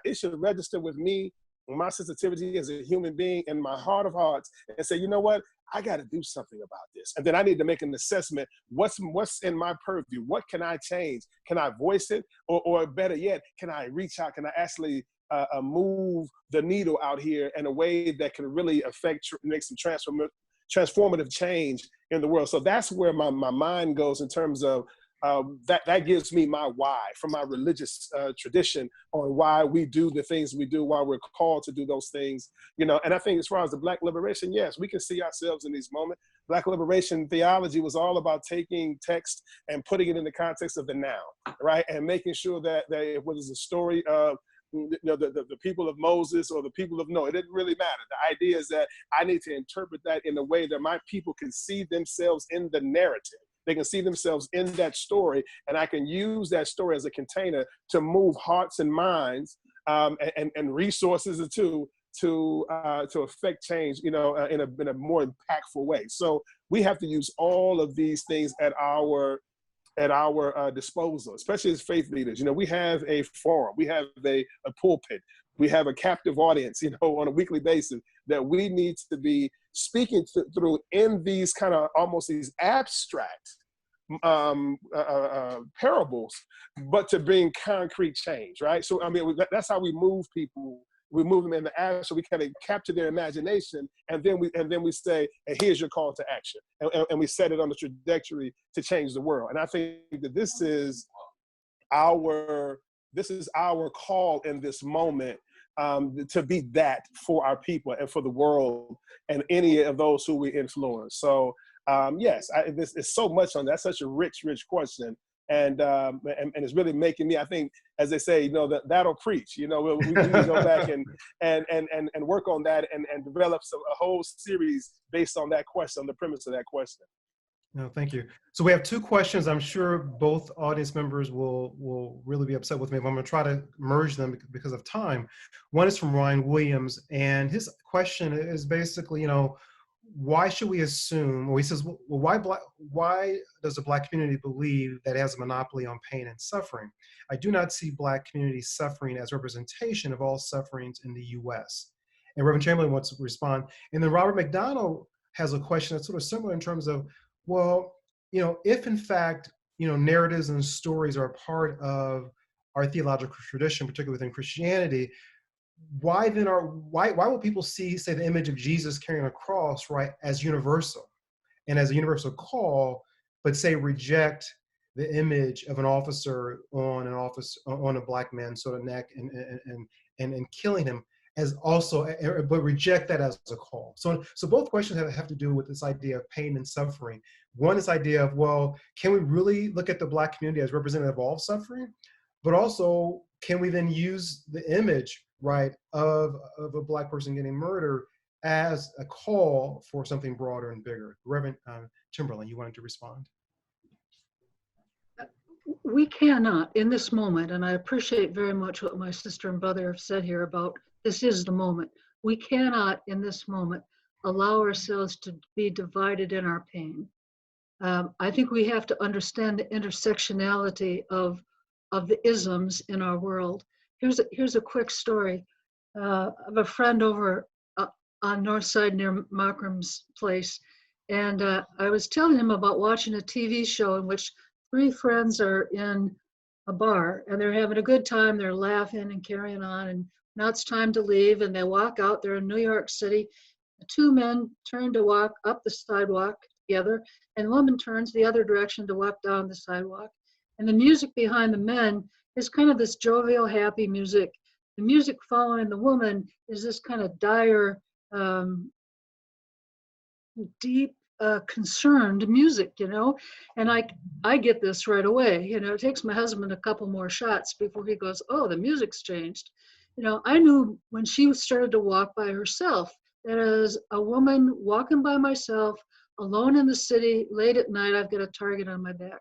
it should register with me, my sensitivity as a human being in my heart of hearts, and say, you know what? I got to do something about this. And then I need to make an assessment. What's in my purview? What can I change? Can I voice it? Or better yet, can I reach out? Can I actually move the needle out here in a way that can really make some transformative change in the world? So that's where my mind goes in terms of that gives me my why from my religious tradition on why we do the things we do, why we're called to do those things, you know. And I think as far as the Black liberation, yes, we can see ourselves in these moments. Black liberation theology was all about taking text and putting it in the context of the now, right? And making sure that it was a story of the people of Moses or the people of Noah. It didn't really matter. The idea is that I need to interpret that in a way that my people can see themselves in the narrative. They can see themselves in that story, and I can use that story as a container to move hearts and minds and resources too to affect change, in a more impactful way. So we have to use all of these things at our disposal, especially as faith leaders. We have a forum, we have a pulpit, we have a captive audience, on a weekly basis that we need to be speaking through in these kind of almost these abstract parables, but to bring concrete change, right? So, that's how we move people. We move them in the action, so we kind of capture their imagination, and then we say, hey, here's your call to action, and we set it on the trajectory to change the world. And I think that this is our call in this moment, to be that for our people and for the world and any of those who we influence. So yes, this is so much on that. That's such a rich question. And it's really making me, I think, as they say, that'll preach. We need to go back and work on that and develop a whole series based on that question, on the premise of that question. No, thank you. So we have two questions. I'm sure both audience members will really be upset with me, but I'm going to try to merge them because of time. One is from Ryan Williams, and his question is basically, why should we assume, or he says, well, why does the Black community believe that it has a monopoly on pain and suffering? I do not see Black community suffering as representation of all sufferings in the US. And Reverend Chamberlain wants to respond. And then Robert McDonald has a question that's sort of similar in terms of, well, if in fact, narratives and stories are a part of our theological tradition, particularly within Christianity, why will people say the image of Jesus carrying a cross, right, as universal and as a universal call, but say reject the image of an officer on a Black man's sort of neck and killing him as also, but reject that as a call. So both questions have to do with this idea of pain and suffering. One is the idea of, well, can we really look at the Black community as representative of all suffering? But also, can we then use the image, right, of a Black person getting murdered as a call for something broader and bigger? Reverend Chamberlain, you wanted to respond? We cannot in this moment, and I appreciate very much what my sister and brother have said here about this is the moment. We cannot in this moment allow ourselves to be divided in our pain. I think we have to understand the intersectionality of the isms in our world. Here's a quick story. I have a friend over on North Side near Mockram's place, and I was telling him about watching a TV show in which 3 friends are in a bar and they're having a good time. They're laughing and carrying on, and now it's time to leave, and they walk out. They're in New York City. The 2 men turn to walk up the sidewalk together, and the woman turns the other direction to walk down the sidewalk. And the music behind the men is kind of this jovial, happy music. The music following the woman is this kind of dire, deep, concerned music, and I get this right away. It takes my husband a couple more shots before he goes, oh, the music's changed. I knew when she started to walk by herself, that as a woman walking by myself, alone in the city, late at night, I've got a target on my back.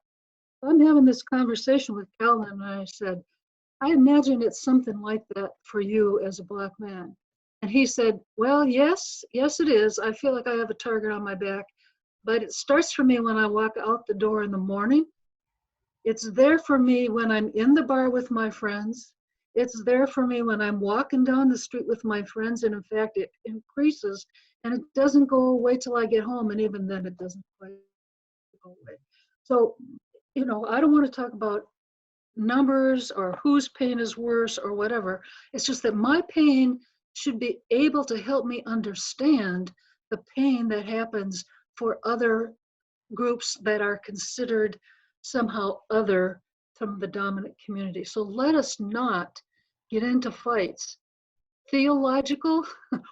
I'm having this conversation with Calvin, and I said, I imagine it's something like that for you as a Black man. And he said, well, yes, it is. I feel like I have a target on my back, but it starts for me when I walk out the door in the morning. It's there for me when I'm in the bar with my friends. It's there for me when I'm walking down the street with my friends. And in fact, it increases, and it doesn't go away till I get home. And even then it doesn't quite go away. So, I don't want to talk about numbers or whose pain is worse or whatever. It's just that my pain should be able to help me understand the pain that happens for other groups that are considered somehow other from the dominant community. So let us not get into fights theological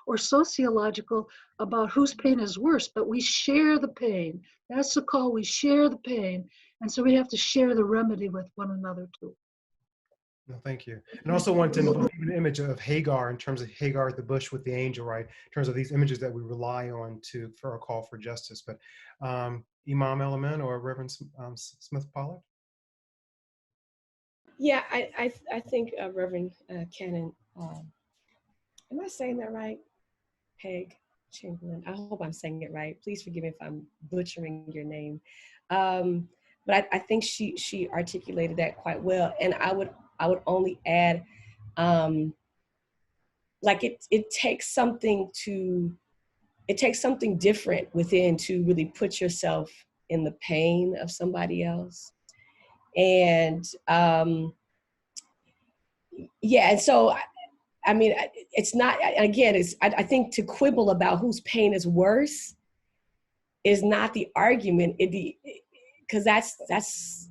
or sociological about whose pain is worse, but we share the pain. That's the call. We share the pain. And so we have to share the remedy with one another too. No, thank you. And also want to involve an image of Hagar in terms of Hagar at the bush with the angel, right? In terms of these images that we rely on for a call for justice. But Imam El-Amin or Reverend Smith-Pollard? Yeah, I think Reverend Cannon, am I saying that right? Peg Chamberlain. I hope I'm saying it right. Please forgive me if I'm butchering your name. But I think she articulated that quite well. And I would only add, like it takes something different within to really put yourself in the pain of somebody else. And yeah, and so I mean, it's not, again, I think to quibble about whose pain is worse is not the argument, because that's,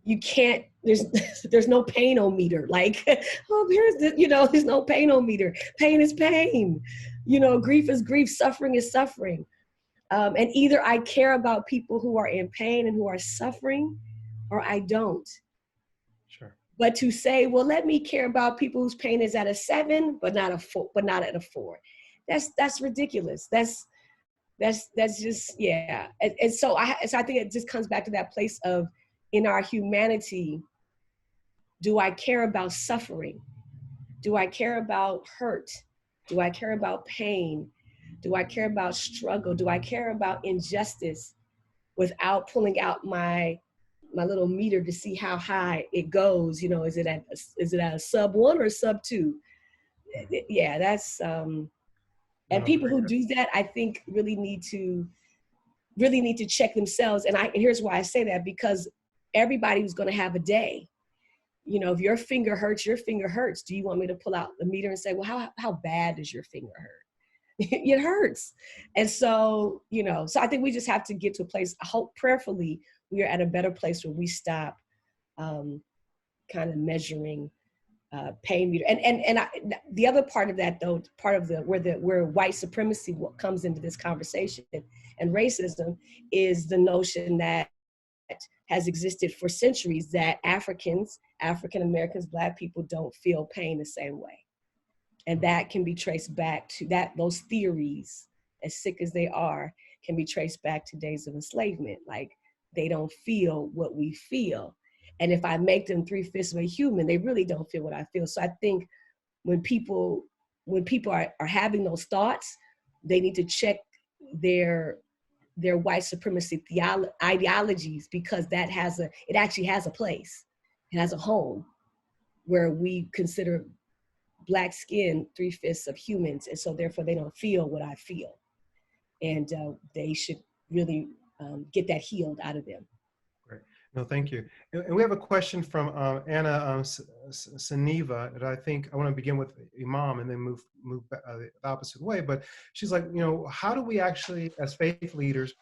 you can't, there's no pain-o-meter. Like, oh, here's the, there's no pain-o-meter. Pain is pain. Grief is grief, suffering is suffering. And either I care about people who are in pain and who are suffering, or I don't. Sure. But to say, well, let me care about people whose pain is at a 7, but not at a 4. That's ridiculous. That's just, yeah. And so I think it just comes back to that place of, in our humanity, do I care about suffering? Do I care about hurt? Do I care about pain? Do I care about struggle? Do I care about injustice without pulling out my little meter to see how high it goes? Is it at a sub 1 or sub 2? Yeah, that's and people who do that, I think, really need to check themselves. And here's why I say that, because everybody's going to have a day. If your finger hurts, your finger hurts. Do you want me to pull out the meter and say, well, how bad does your finger hurt? It hurts. And so, so I think we just have to get to a place, I hope prayerfully, we are at a better place where we stop kind of measuring pain meter. And the other part of that, though, part of where white supremacy comes into this conversation and racism, is the notion that has existed for centuries, that African Americans, Black people don't feel pain the same way. And that can be traced back to those theories, as sick as they are, can be traced back to days of enslavement. Like, they don't feel what we feel. And if I make them 3/5 of a human, they really don't feel what I feel. So I think when people are having those thoughts, they need to check their white supremacy ideologies, because it actually has a place. It has a home where we consider Black skin 3/5 of humans. And so therefore they don't feel what I feel. And they should really get that healed out of them. Great. No, thank you. And we have a question from Anna Saniva that I think I want to begin with Imam and then move the opposite way. But she's like, how do we actually, as faith leaders,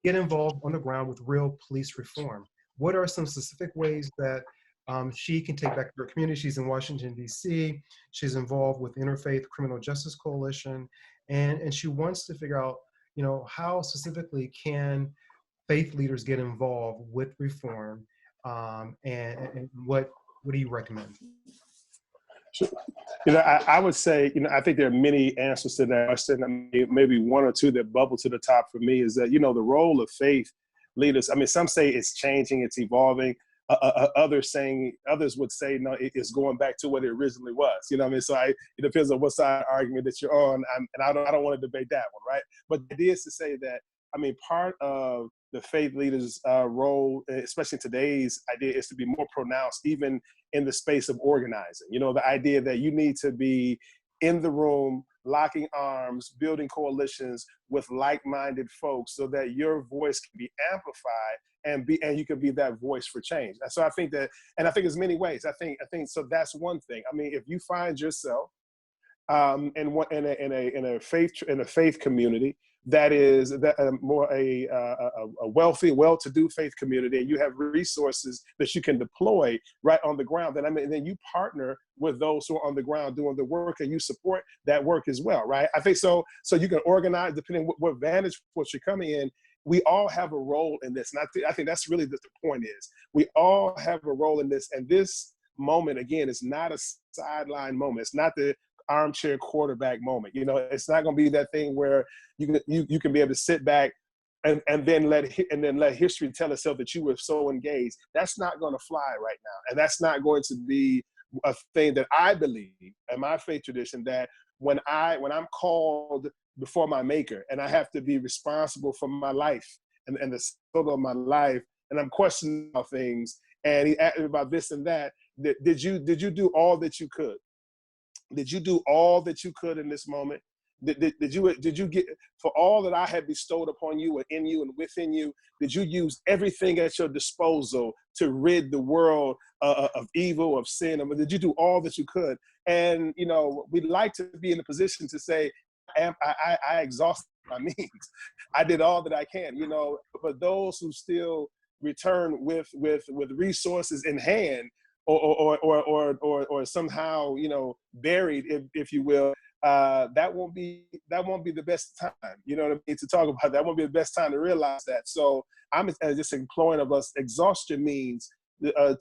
get involved on the ground with real police reform? What are some specific ways that she can take back to her community? She's in Washington, D.C. She's involved with Interfaith Criminal Justice Coalition. And she wants to figure out, how specifically can faith leaders get involved with reform, and what do you recommend? I would say, I think there are many answers to that question. Maybe one or two that bubble to the top for me is that, the role of faith leaders, some say it's changing, it's evolving. Others would say, no, it's going back to what it originally was. So it depends on what side of the argument that you're on. And I don't want to debate that one, right? But the idea is to say that, part of the faith leaders' role, especially today's idea, is to be more pronounced, even in the space of organizing. The idea that you need to be in the room, locking arms, building coalitions with like-minded folks, so that your voice can be amplified and you can be that voice for change. And so I think there's many ways. I think so. That's one thing. If you find yourself in a faith community that is more a wealthy, well-to-do faith community, and you have resources that you can deploy right on the ground, then you partner with those who are on the ground doing the work, and you support that work as well, right? I think so. So you can organize depending what vantage point you're coming in. We all have a role in this, and I think that's really the point is we all have a role in this, and this moment again is not a sideline moment. It's not the armchair quarterback moment. You know, it's not going to be that thing where you can be able to sit back and then let history tell itself that you were so engaged. That's not going to fly right now, and that's not going to be a thing that I believe in my faith tradition, that when I'm called before my maker and I have to be responsible for my life and the struggle of my life, and I'm questioning about things, and he asked me about this and that, did you do all that you could? Did you do all that you could in this moment? Did you get, for all that I had bestowed upon you and in you and within you, did you use everything at your disposal to rid the world of evil, of sin? I mean, did you do all that you could? And, you know, we'd like to be in a position to say, I exhausted my means. I did all that I can, you know, but those who still return with resources in hand, or somehow, you know, buried, if you will, that won't be the best time, you know what I mean, to talk about. That won't be the best time to realize that. So I'm just imploring of us, exhaust your means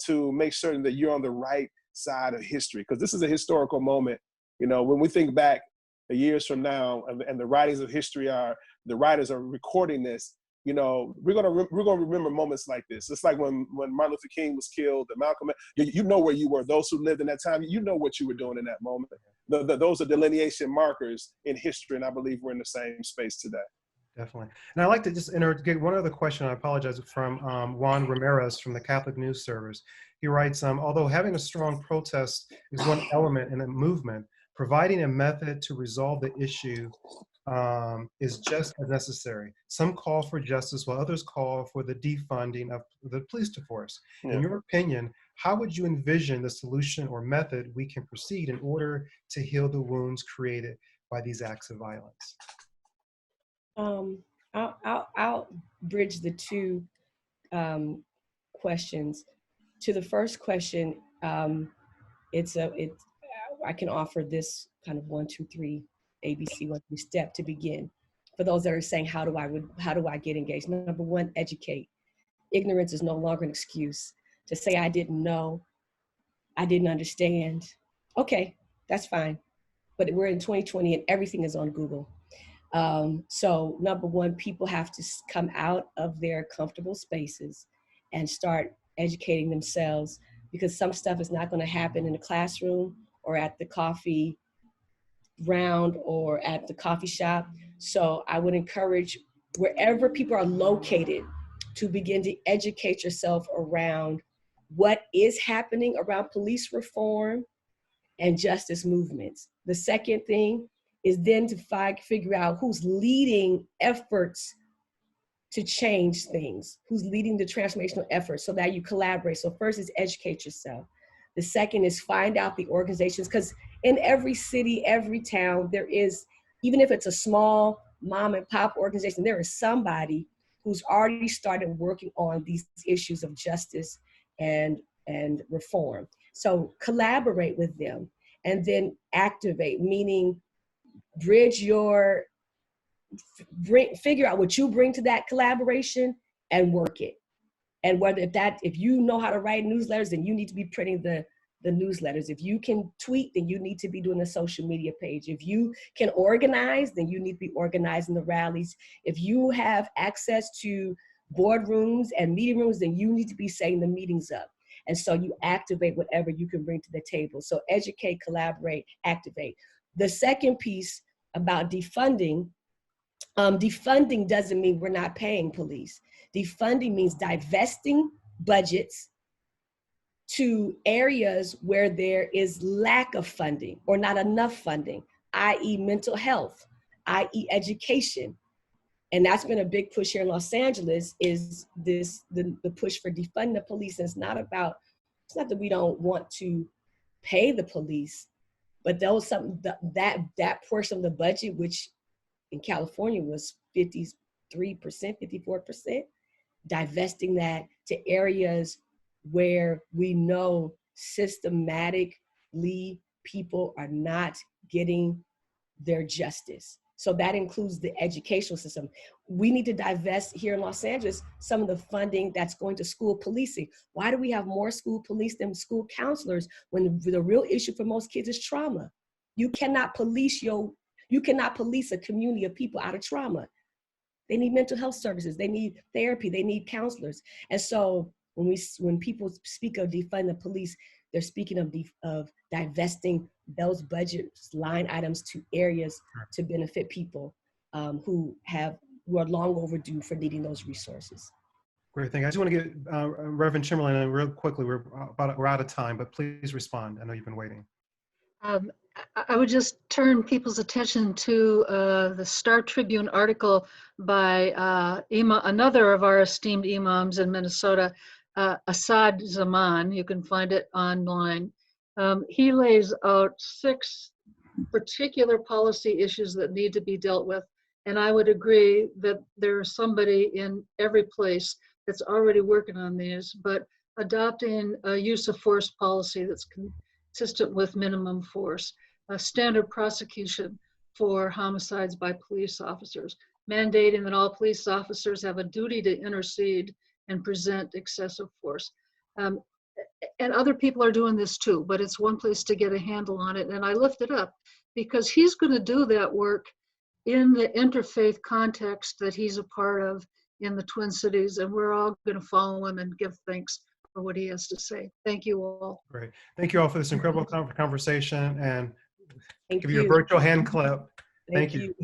to make certain that you're on the right side of history, because this is a historical moment. You know, when we think back years from now, and the writings of history the writers are recording this, you know, we're gonna remember moments like this. It's like when Martin Luther King was killed, and Malcolm, you know where you were. Those who lived in that time, you know what you were doing in that moment. Those are delineation markers in history, and I believe we're in the same space today. Definitely. And I'd like to just get one other question. I apologize, from Juan Ramirez from the Catholic News Service. He writes, although having a strong protest is one element in a movement, providing a method to resolve the issue is just as necessary. Some call for justice while others call for the defunding of the police force. Yeah. In your opinion, how would you envision the solution or method we can proceed in order to heal the wounds created by these acts of violence? I'll bridge the two questions. To the first question, I can offer this kind of 1, 2, 3 ABC 1, 2 step to begin. For those that are saying, how do I get engaged? Number one, educate. Ignorance is no longer an excuse. To say I didn't know, I didn't understand. Okay, that's fine. But we're in 2020 and everything is on Google. So number one, people have to come out of their comfortable spaces and start educating themselves, because some stuff is not going to happen in the classroom or at the coffee round or at the coffee shop. So I would encourage wherever people are located to begin to educate yourself around what is happening around police reform and justice movements. The second thing is then to figure out who's leading efforts to change things, who's leading the transformational efforts, so that you collaborate. So first is educate yourself. The second is find out the organizations, because in every city, every town, there is, even if it's a small mom and pop organization, there is somebody who's already started working on these issues of justice and reform. So collaborate with them, and then activate, meaning figure out what you bring to that collaboration and work it. And if you know how to write newsletters, then you need to be printing the newsletters. If you can tweet, then you need to be doing a social media page. If you can organize, then you need to be organizing the rallies. If you have access to boardrooms and meeting rooms, then you need to be setting the meetings up. And so you activate whatever you can bring to the table. So educate, collaborate, activate. The second piece about defunding, defunding doesn't mean we're not paying police. Defunding means divesting budgets to areas where there is lack of funding or not enough funding, i.e. mental health, i.e. education. And that's been a big push here in Los Angeles, is the push for defunding the police. And it's not that we don't want to pay the police, but that portion of the budget, which in California was 53%, 54%, divesting that to areas where we know systematically people are not getting their justice. So that includes the educational system. We need to divest here in Los Angeles some of the funding that's going to school policing. Why do we have more school police than school counselors when the real issue for most kids is trauma? You cannot police a community of people out of trauma. They need mental health services, they need therapy, they need counselors. And so when people speak of defunding the police, they're speaking of divesting those budget line items to areas to benefit people who are long overdue for needing those resources. Great, thank you. I just want to get Reverend Chamberlain in real quickly. We're out of time, but please respond. I know you've been waiting. I would just turn people's attention to the Star Tribune article by another of our esteemed imams in Minnesota, Asad Zaman. You can find it online. He lays out 6 particular policy issues that need to be dealt with. And I would agree that there's somebody in every place that's already working on these, but adopting a use of force policy that's consistent with minimum force, a standard prosecution for homicides by police officers, mandating that all police officers have a duty to intercede and present excessive force. And other people are doing this too, but it's one place to get a handle on it. And I lift it up because he's going to do that work in the interfaith context that he's a part of in the Twin Cities, and we're all going to follow him and give thanks for what he has to say. Thank you all. Great. Thank you all for this incredible conversation, and Thank give you a virtual hand clap. Thank you.